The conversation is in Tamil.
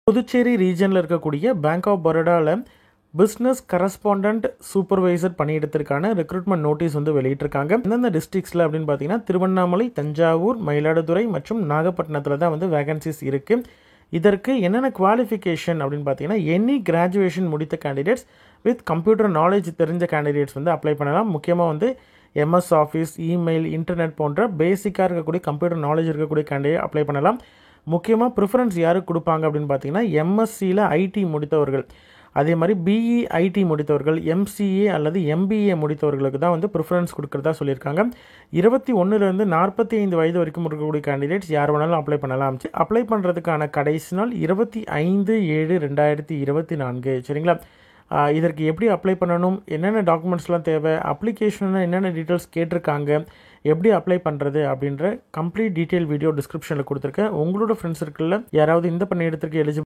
புதுச்சேரி ரீஜனில் இருக்கக்கூடிய பேங்க் ஆஃப் பரோடாவில் பிஸ்னஸ் கரஸ்பாண்டன்ட் சூப்பர்வைசர் பணியிடத்திற்கான ரெக்ரூட்மெண்ட் நோட்டீஸ் வந்து வெளியிட்டிருக்காங்க. எந்தெந்த டிஸ்ட்ரிக்ஸில் அப்படின்னு பார்த்தீங்கன்னா திருவண்ணாமலை, தஞ்சாவூர், மயிலாடுதுறை மற்றும் நாகப்பட்டினத்தில் தான் வந்து வேகன்சிஸ் இருக்குது. இதற்கு என்னென்ன குவாலிஃபிகேஷன் அப்படின்னு பார்த்தீங்கன்னா எனி கிராஜுவேஷன் முடித்த கேண்டிடேட்ஸ் வித் கம்ப்யூட்டர் நாலேஜ் தெரிஞ்ச கேண்டிடேட்ஸ் வந்து அப்ளை பண்ணலாம். முக்கியமாக வந்து எம்எஸ் ஆஃபீஸ், இமெயில், இன்டர்நெட் போன்ற பேசிக்காக இருக்கக்கூடிய கம்ப்யூட்டர் நாலேஜ் இருக்கக்கூடிய கேண்டிடேட் அப்ளை பண்ணலாம். முக்கியமாக ப்ரிஃபரன்ஸ் யாருக்கு கொடுப்பாங்க அப்படின்னு பார்த்தீங்கன்னா எம்எஸ்சியில் ஐடி முடித்தவர்கள், அதே மாதிரி பிஇ ஐடி முடித்தவர்கள், எம்சிஏ அல்லது எம்பிஏ முடித்தவர்களுக்கு தான் வந்து ப்ரிஃபரன்ஸ் கொடுக்குறதா சொல்லியிருக்காங்க. 21 45 வயது வரைக்கும் இருக்கக்கூடிய கேண்டிடேட்ஸ் யார் வேணாலும் அப்ளை பண்ணலாம். அப்ளை பண்ணுறதுக்கான கடைசி நாள் 25/7/2024. சரிங்களா? இதற்கு எப்படி அப்ளை பண்ணணும், என்னென்ன டாக்குமெண்ட்ஸ்லாம் தேவை, அப்ளிகேஷனில் என்னென்ன டீட்டெயில்ஸ் கேட்டிருக்காங்க, எப்படி அப்ளை பண்ணுறது அப்படின்ற கம்ப்ளீட் டீட்டெயில் வீடியோ டிஸ்கிரிப்ஷனில் கொடுத்துருக்கேன். உங்களோட ஃப்ரெண்ட்ஸ் சர்க்கிளில் யாராவது இந்த பணியிடத்திற்கு எலிஜிபிள்